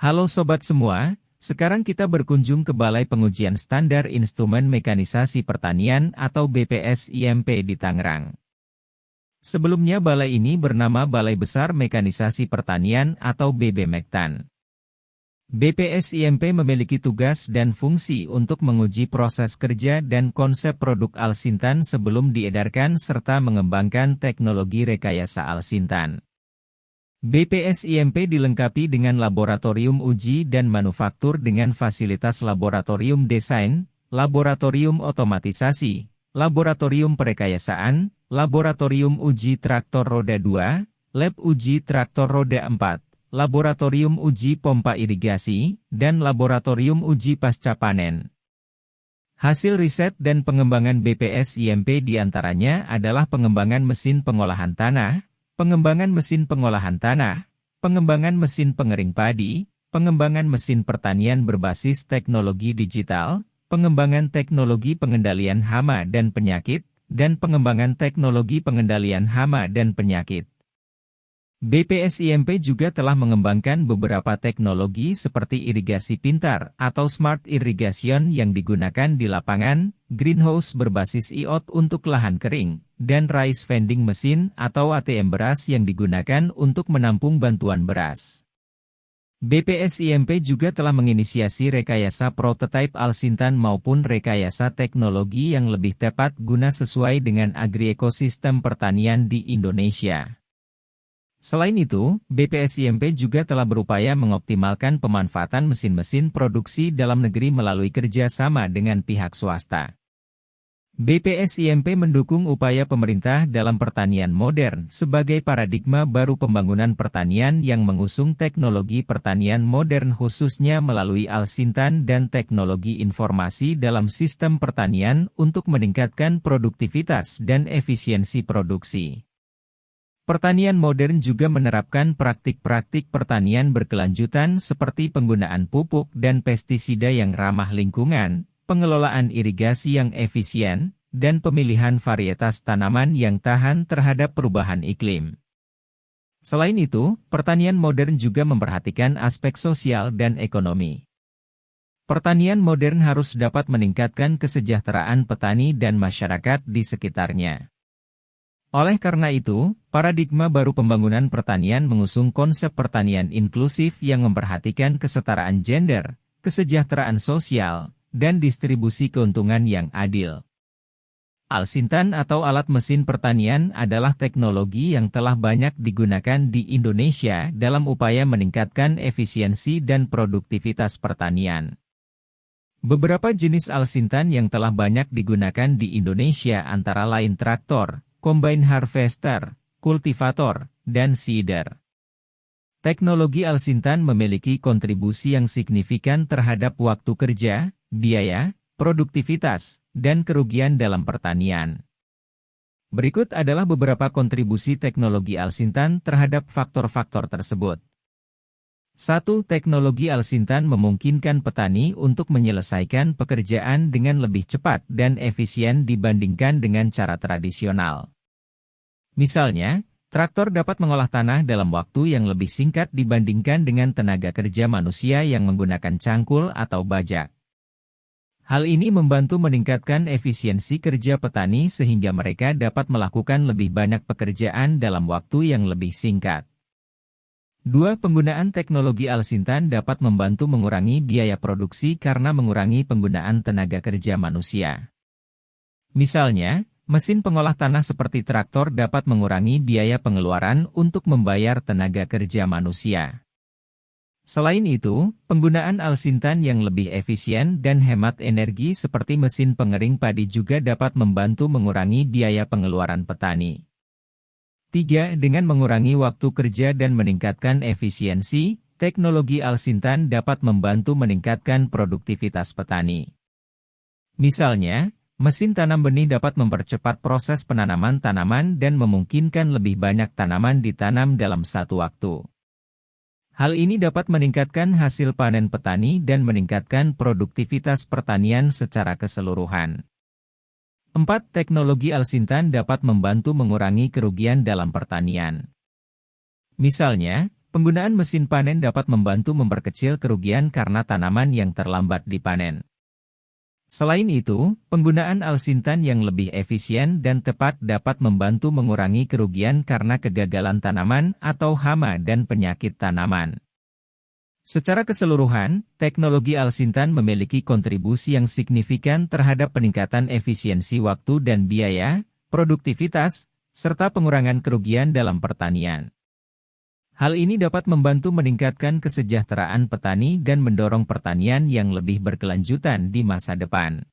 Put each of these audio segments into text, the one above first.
Halo sobat semua, sekarang kita berkunjung ke Balai Pengujian Standar Instrumen Mekanisasi Pertanian atau BPS-IMP di Tangerang. Sebelumnya balai ini bernama Balai Besar Mekanisasi Pertanian atau BBMektan. BPS-IMP memiliki tugas dan fungsi untuk menguji proses kerja dan konsep produk Alsintan sebelum diedarkan serta mengembangkan teknologi rekayasa Alsintan. BPS-IMP dilengkapi dengan laboratorium uji dan manufaktur dengan fasilitas laboratorium desain, laboratorium otomatisasi, laboratorium perekayasaan, laboratorium uji traktor roda 2, lab uji traktor roda 4, laboratorium uji pompa irigasi, dan laboratorium uji pasca panen. Hasil riset dan pengembangan BPS-IMP diantaranya adalah pengembangan mesin pengolahan tanah, pengembangan mesin pengolahan tanah, pengembangan mesin pengering padi, pengembangan mesin pertanian berbasis teknologi digital, pengembangan teknologi pengendalian hama dan penyakit, dan pengembangan teknologi pengendalian hama dan penyakit. BPS-IMP juga telah mengembangkan beberapa teknologi seperti irigasi pintar atau smart irrigation yang digunakan di lapangan, greenhouse berbasis IoT untuk lahan kering, dan rice vending machine atau ATM beras yang digunakan untuk menampung bantuan beras. BPS-IMP juga telah menginisiasi rekayasa prototipe Alsintan maupun rekayasa teknologi yang lebih tepat guna sesuai dengan agri-ekosistem pertanian di Indonesia. Selain itu, BPS-IMP juga telah berupaya mengoptimalkan pemanfaatan mesin-mesin produksi dalam negeri melalui kerjasama dengan pihak swasta. BPS-IMP mendukung upaya pemerintah dalam pertanian modern sebagai paradigma baru pembangunan pertanian yang mengusung teknologi pertanian modern khususnya melalui Alsintan dan teknologi informasi dalam sistem pertanian untuk meningkatkan produktivitas dan efisiensi produksi. Pertanian modern juga menerapkan praktik-praktik pertanian berkelanjutan seperti penggunaan pupuk dan pestisida yang ramah lingkungan, pengelolaan irigasi yang efisien, dan pemilihan varietas tanaman yang tahan terhadap perubahan iklim. Selain itu, pertanian modern juga memperhatikan aspek sosial dan ekonomi. Pertanian modern harus dapat meningkatkan kesejahteraan petani dan masyarakat di sekitarnya. Oleh karena itu, paradigma baru pembangunan pertanian mengusung konsep pertanian inklusif yang memperhatikan kesetaraan gender, kesejahteraan sosial, dan distribusi keuntungan yang adil. Alsintan atau alat mesin pertanian adalah teknologi yang telah banyak digunakan di Indonesia dalam upaya meningkatkan efisiensi dan produktivitas pertanian. Beberapa jenis Alsintan yang telah banyak digunakan di Indonesia antara lain traktor, combine harvester, kultivator, dan seeder. Teknologi Alsintan memiliki kontribusi yang signifikan terhadap waktu kerja, biaya, produktivitas, dan kerugian dalam pertanian. Berikut adalah beberapa kontribusi teknologi Alsintan terhadap faktor-faktor tersebut. 1. Teknologi Alsintan memungkinkan petani untuk menyelesaikan pekerjaan dengan lebih cepat dan efisien dibandingkan dengan cara tradisional. Misalnya, traktor dapat mengolah tanah dalam waktu yang lebih singkat dibandingkan dengan tenaga kerja manusia yang menggunakan cangkul atau bajak. Hal ini membantu meningkatkan efisiensi kerja petani sehingga mereka dapat melakukan lebih banyak pekerjaan dalam waktu yang lebih singkat. 2. Penggunaan teknologi Alsintan dapat membantu mengurangi biaya produksi karena mengurangi penggunaan tenaga kerja manusia. Misalnya, mesin pengolah tanah seperti traktor dapat mengurangi biaya pengeluaran untuk membayar tenaga kerja manusia. Selain itu, penggunaan Alsintan yang lebih efisien dan hemat energi seperti mesin pengering padi juga dapat membantu mengurangi biaya pengeluaran petani. 3. Dengan mengurangi waktu kerja dan meningkatkan efisiensi, teknologi Alsintan dapat membantu meningkatkan produktivitas petani. Misalnya, mesin tanam benih dapat mempercepat proses penanaman tanaman dan memungkinkan lebih banyak tanaman ditanam dalam satu waktu. Hal ini dapat meningkatkan hasil panen petani dan meningkatkan produktivitas pertanian secara keseluruhan. 4. Teknologi Alsintan dapat membantu mengurangi kerugian dalam pertanian. Misalnya, Penggunaan mesin panen dapat membantu memperkecil kerugian karena tanaman yang terlambat dipanen. Selain itu, penggunaan alsintan yang lebih efisien dan tepat dapat membantu mengurangi kerugian karena kegagalan tanaman atau hama dan penyakit tanaman. Secara keseluruhan, teknologi alsintan memiliki kontribusi yang signifikan terhadap peningkatan efisiensi waktu dan biaya, produktivitas, serta pengurangan kerugian dalam pertanian. Hal ini dapat membantu meningkatkan kesejahteraan petani dan mendorong pertanian yang lebih berkelanjutan di masa depan.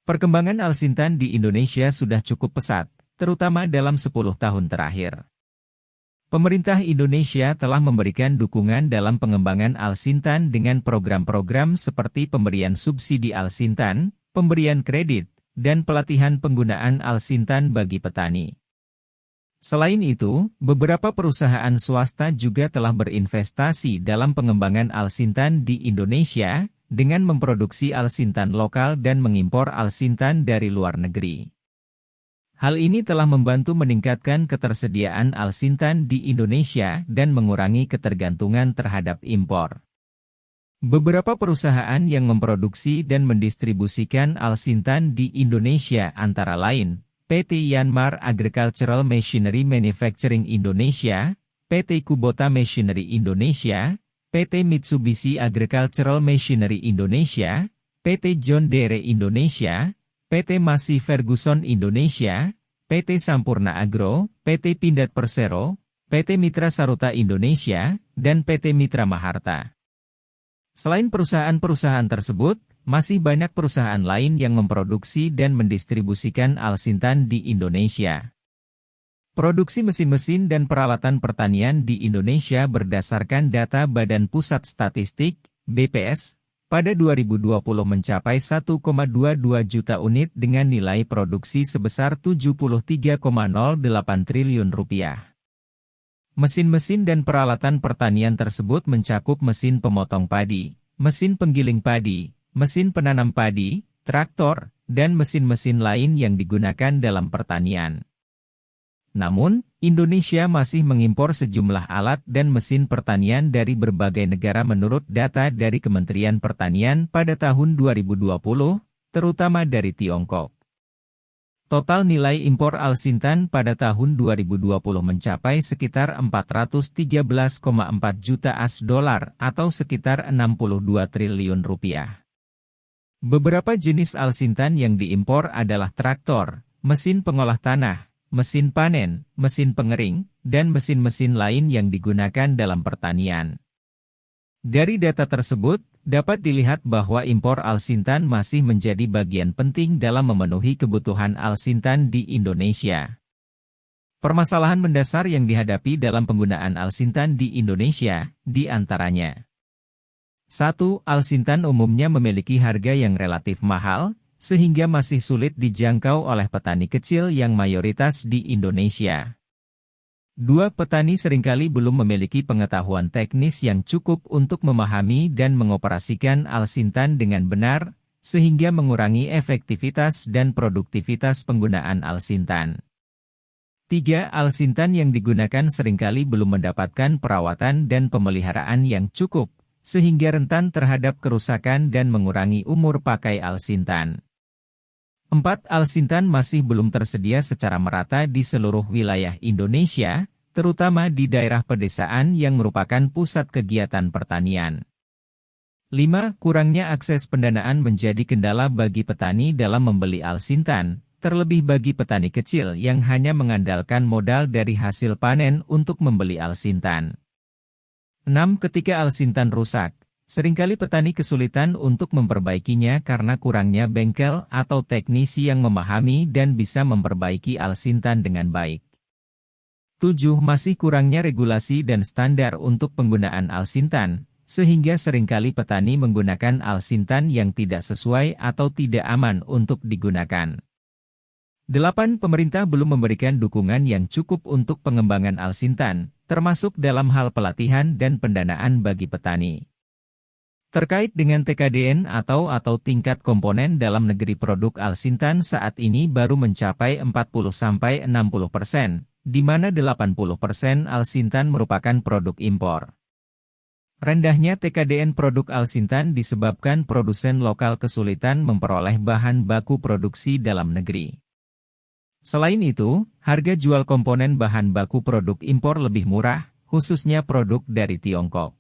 Perkembangan alsintan di Indonesia sudah cukup pesat, terutama dalam 10 tahun terakhir. Pemerintah Indonesia telah memberikan dukungan dalam pengembangan alsintan dengan program-program seperti pemberian subsidi alsintan, pemberian kredit, dan pelatihan penggunaan alsintan bagi petani. Selain itu, beberapa perusahaan swasta juga telah berinvestasi dalam pengembangan alsintan di Indonesia, dengan memproduksi alsintan lokal dan mengimpor alsintan dari luar negeri. Hal ini telah membantu meningkatkan ketersediaan alsintan di Indonesia dan mengurangi ketergantungan terhadap impor. Beberapa perusahaan yang memproduksi dan mendistribusikan alsintan di Indonesia antara lain, PT Yanmar Agricultural Machinery Manufacturing Indonesia, PT Kubota Machinery Indonesia, PT Mitsubishi Agricultural Machinery Indonesia, PT John Deere Indonesia, PT Massey Ferguson Indonesia, PT Sampurna Agro, PT Pindad Persero, PT Mitra Saruta Indonesia, dan PT Mitra Maharta. Selain perusahaan-perusahaan tersebut, masih banyak perusahaan lain yang memproduksi dan mendistribusikan alsintan di Indonesia. Produksi mesin-mesin dan peralatan pertanian di Indonesia berdasarkan data Badan Pusat Statistik, BPS, pada 2020 mencapai 1,22 juta unit dengan nilai produksi sebesar 73,08 triliun rupiah. Mesin-mesin dan peralatan pertanian tersebut mencakup mesin pemotong padi, mesin penggiling padi, mesin penanam padi, traktor, dan mesin-mesin lain yang digunakan dalam pertanian. Namun, Indonesia masih mengimpor sejumlah alat dan mesin pertanian dari berbagai negara menurut data dari Kementerian Pertanian pada tahun 2020, terutama dari Tiongkok. Total nilai impor alsintan pada tahun 2020 mencapai sekitar 413,4 juta AS dolar atau sekitar 62 triliun rupiah. Beberapa jenis alsintan yang diimpor adalah traktor, mesin pengolah tanah, mesin panen, mesin pengering, dan mesin-mesin lain yang digunakan dalam pertanian. Dari data tersebut, dapat dilihat bahwa impor alsintan masih menjadi bagian penting dalam memenuhi kebutuhan alsintan di Indonesia. Permasalahan mendasar yang dihadapi dalam penggunaan alsintan di Indonesia, di antaranya 1. Alsintan umumnya memiliki harga yang relatif mahal, sehingga masih sulit dijangkau oleh petani kecil yang mayoritas di Indonesia. 2. Petani seringkali belum memiliki pengetahuan teknis yang cukup untuk memahami dan mengoperasikan alsintan dengan benar, sehingga mengurangi efektivitas dan produktivitas penggunaan alsintan. 3. Alsintan yang digunakan seringkali belum mendapatkan perawatan dan pemeliharaan yang cukup, sehingga rentan terhadap kerusakan dan mengurangi umur pakai alsintan. 4. Alsintan masih belum tersedia secara merata di seluruh wilayah Indonesia, terutama di daerah pedesaan yang merupakan pusat kegiatan pertanian. 5. Kurangnya akses pendanaan menjadi kendala bagi petani dalam membeli alsintan, terlebih bagi petani kecil yang hanya mengandalkan modal dari hasil panen untuk membeli alsintan. 6. Ketika alsintan rusak, seringkali petani kesulitan untuk memperbaikinya karena kurangnya bengkel atau teknisi yang memahami dan bisa memperbaiki alsintan dengan baik. 7. Masih kurangnya regulasi dan standar untuk penggunaan alsintan, sehingga seringkali petani menggunakan alsintan yang tidak sesuai atau tidak aman untuk digunakan. 8. Pemerintah belum memberikan dukungan yang cukup untuk pengembangan alsintan, termasuk dalam hal pelatihan dan pendanaan bagi petani. Terkait dengan TKDN atau tingkat komponen dalam negeri produk alsintan saat ini baru mencapai 40-60%, di mana 80% alsintan merupakan produk impor. Rendahnya TKDN produk alsintan disebabkan produsen lokal kesulitan memperoleh bahan baku produksi dalam negeri. Selain itu, harga jual komponen bahan baku produk impor lebih murah, khususnya produk dari Tiongkok.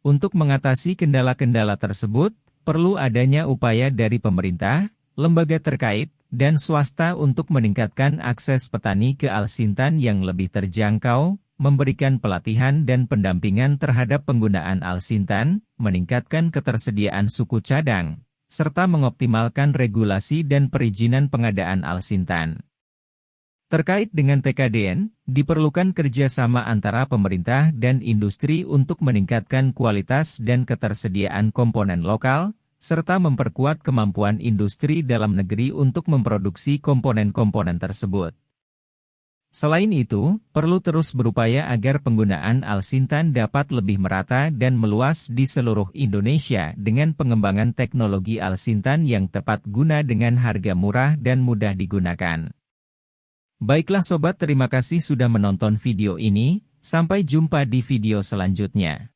Untuk mengatasi kendala-kendala tersebut, perlu adanya upaya dari pemerintah, lembaga terkait, dan swasta untuk meningkatkan akses petani ke alsintan yang lebih terjangkau, memberikan pelatihan dan pendampingan terhadap penggunaan alsintan, meningkatkan ketersediaan suku cadang, serta mengoptimalkan regulasi dan perizinan pengadaan alsintan. Terkait dengan TKDN, diperlukan kerjasama antara pemerintah dan industri untuk meningkatkan kualitas dan ketersediaan komponen lokal, serta memperkuat kemampuan industri dalam negeri untuk memproduksi komponen-komponen tersebut. Selain itu, perlu terus berupaya agar penggunaan alsintan dapat lebih merata dan meluas di seluruh Indonesia dengan pengembangan teknologi alsintan yang tepat guna dengan harga murah dan mudah digunakan. Baiklah sobat, terima kasih sudah menonton video ini, sampai jumpa di video selanjutnya.